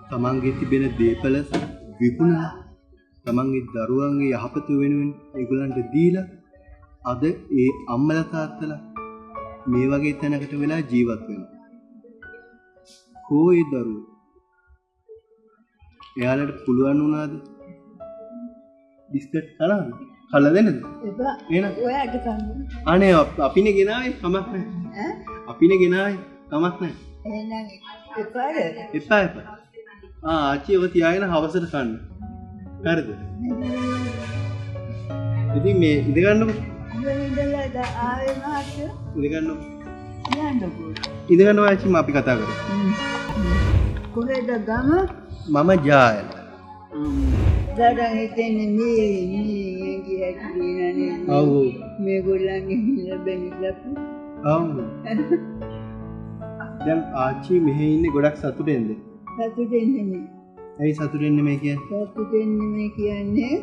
තමන්ගේ තිබෙන දේපල විකුණලා තමන්ගේ දරුවන්ගේ යහපත වෙනුවෙන් ඒගොල්ලන්ට දීලා අද ඒ අම්මලා තාත්තලා මේ වගේ තැනකට වෙලා ජීවත් වෙනවා. කොයි දරුවෝ එයාලට පුළුවන් වුණාද බිස්කට් කලන්න? කල්ලා දෙන්නද? එපා. එහෙනම් ඔයාට කන්න. අනේ අපිනේ ගෙනාවේ කමක් නැහැ. ඈ? අපිනේ ගෙනාවේ කමක් නැහැ. එහෙනම් එපාද? එපා. ආච්චි ඔක තියාගෙන හවසට කන්න. හරිද? ඉතින් මේ ඉඳ ගන්නකො. ඉඳලා ආවේ මහත්තයෝ. ඉඳ ගන්නකො. යන්නකෝ. ඉඳ ගන්නවා ආච්චි අපි කතා කරමු. කොහෙද ගම? මම ජායල. දඩන් හිතන්නේ මේ ගියන්නේ ඔව්. මේගොල්ලන්ගේ ලැබෙන්නේ ඔව්. දැන් ආච්චි මෙහෙ ඉන්නේ ගොඩක් සතුටෙන්ද? සතුටෙන් නෙමෙයි. ඇයි සතුටෙන් නෙමෙයි කියන්නේ? සතුටෙන් නෙමෙයි කියන්නේ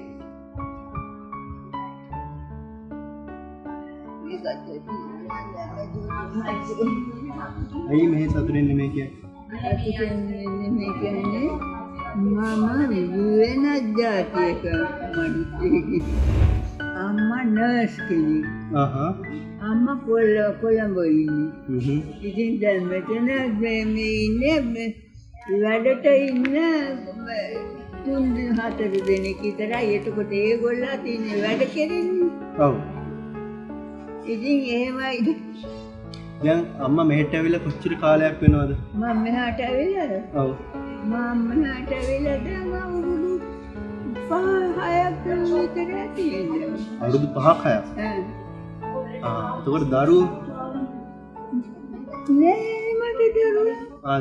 ඇයි මෙහෙ සතුටෙන් නෙමෙයි කියන්නේ? සතුටෙන් නෙමෙයි කියන්නේ මම වෙන જાතියක මිනිහෙක්. අම්මා නර්ස් කෙනෙක්. අම්මා කොළඹ ඉන්නේ. ඉතින් දැන් මෙතන මේ ඉන්නේ වැඩට ඉන්න 3-4 දෙනෙක් විතරයි. එතකොට ඒගොල්ලෝ තින්නේ වැඩ කෙරෙන්නේ. ඔව්. ඉතින් එහෙමයි. දැන් අම්මා මෙහෙට ඇවිල්ලා කොච්චර කාලයක් වෙනවද? මම මෙහාට ඇවිල්ලා. ඔව්. මම මෙහාට ඇවිල්ලා දැන් අවුරුදු 5-6ක් විතර තියෙනවා. අවුරුදු 5ක් 6ක්. එතකොට දරුවෝ නෑ මට දරුවෝ.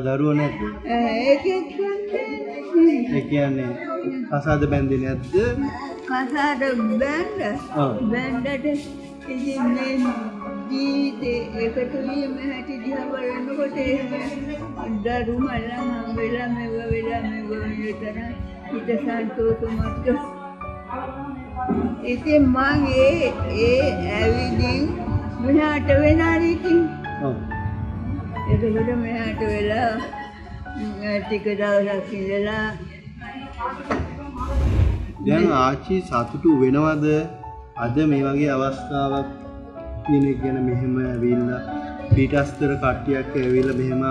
දරුවෝ නැද්ද? ඒකෙත් ගන්නේ. ඒ කියන්නේ කසාද බැන්දේ නැද්ද? කසාද බැන්දට ඉතින් මේ ජීවිතේ එකතු වීම හැටි දිහා බලනකොට දරු මල්ලන් හම්බෙලා මෙව විතර හිත සන්තෝෂමත්. ඉතින් මං ඒ ඇවිදින් මෙහාට වෙනා ඉතින්. ඔව්. එතකොට මෙහාට වෙලා ටික දවසක් ඉඳලා දැන් ආච්චි සතුටු වෙනවද අද මේ වගේ අවස්ථාවක් කෙනෙක් ගැන මෙහෙම ඇවිල්ලා පිටස්තර කට්ටියක් ඇවිල්ලා මෙහෙම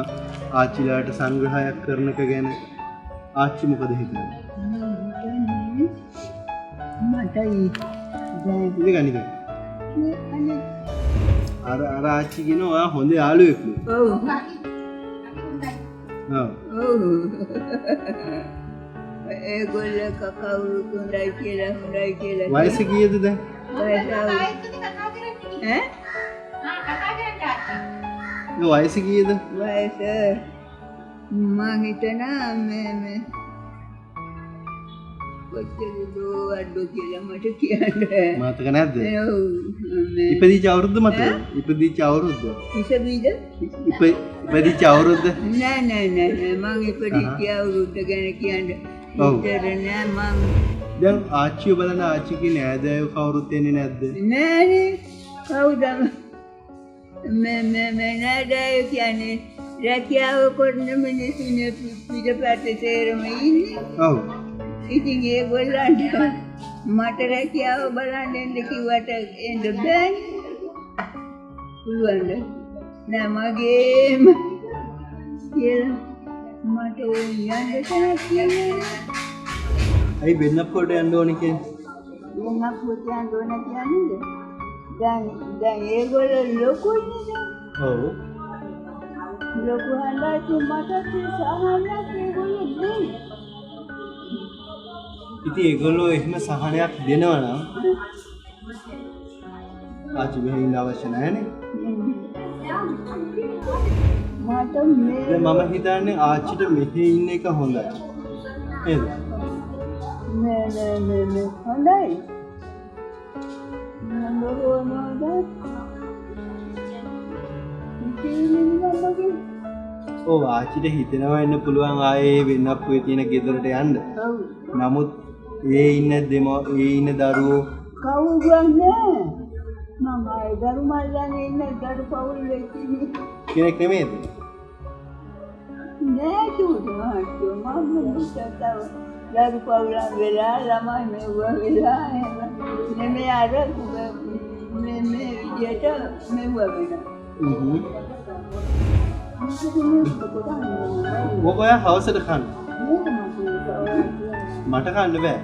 ආච්චිලාට සංග්‍රහයක් කරනක ගැන ආච්චි මොකද හිතන්නේ? මට ඉතින් අර ආච්චි කියන ඔයා හොඳ යාළුවෙක්ලු. ඔව්. ඒගොල්ලෝ කකවුරු හොඳයි කියලා. වයස කීයද දැන්? වයස වයස කීයද? වයස මං හිතනවා මේ කොච්චරද අඩු කියලා මට කියන්න. මතක නැද්ද? ඔව්. ඉපදිච්ච අවුරුද්ද මතකද? ඉපදිච්ච අවුරුද්ද? ඉසබීද? ඉපදිච්ච අවුරුද්ද? නෑ මං ඉපදිච්ච අවුරුද්ද ගැන කියන්නේ. ඔව්. නෑ මං දැන් ආච්චිව බලන ආච්චිගේ නෑදෑයෝ කවුරුත් එන්නේ නැද්ද? නෑනේ. කවුද? මේ නෑදෑයෝ කියන්නේ රැකියාව කරන මිනිස්සුනේ පිටපැත්තේ තේරෙම ඉන්නේ. ඔව්. ඉතින් ඒගොල්ලන්ට මට රැකියාව බලන්න එන්න කිව්වට එන්න බෑනේ. පුළුවන්ද? නෑ මගේම කියලා මට යන්න තැනක් කියන්නේ. ඇයි වෙන්නප්පුවට යන්න ඕනේ කියන්නේ? වෙන්නප්පුවට යන්න ඕන කියන්නේ? දැන් ඒගොල්ලෝ ලොකුනේ. ඔව්. ලොකු හන්දාසි මට සහනයක් ඒගොල්ලෝ දෙන්නේ. ඉතින් ඒගොල්ලෝ එහෙම සහනයක් දෙනවා නම් ආච්චි මෙහෙ ඉන්න අවශ්‍ය නැහැනේ. මට දැන් මම හිතන්නේ ආච්චිට මෙහෙ ඉන්න එක හොඳයි. නේද? නෑ හොඳයි. ඔව් ආච්චිට හිතෙනවා ඉන්න පුළුවන් ආයේ වෙන්නප්පුවේ තියෙන ගෙදරට යන්න. ඔව්. නමුත් ඒ ඉන්න දරුවෝ කවුරුන්නේ? මම ඒ දරු මල්ලන් ඉන්න දරු පවුල් වෙච්චි කෙනෙක් නෙමෙයිද? නෑ චූටි මහත්තයෝ මම දරු පවුලන් වෙලා ළමයි මෙව්වා වෙලා එහෙම නෙමෙයි අර මේ විදියට මෙව්වා වෙනවා. ඔක ඔය හවසට කන්න. මට කන්න බෑ.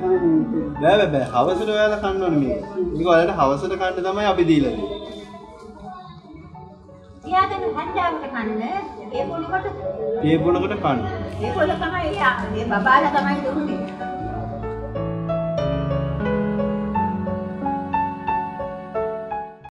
බෑ. හවසට ඔයාලා කන්න ඕනේ මේක. මේක ඔයාලට හවසට කන්න තමයි අපි දීලා තියෙන්නේ. තියාගෙන හන්දාවට කන්න ඒ පොළකට ඒ බොනකොට කන්න. ඒ පොළ තමයි ඒ බබාලා තමයි දුන්නේ.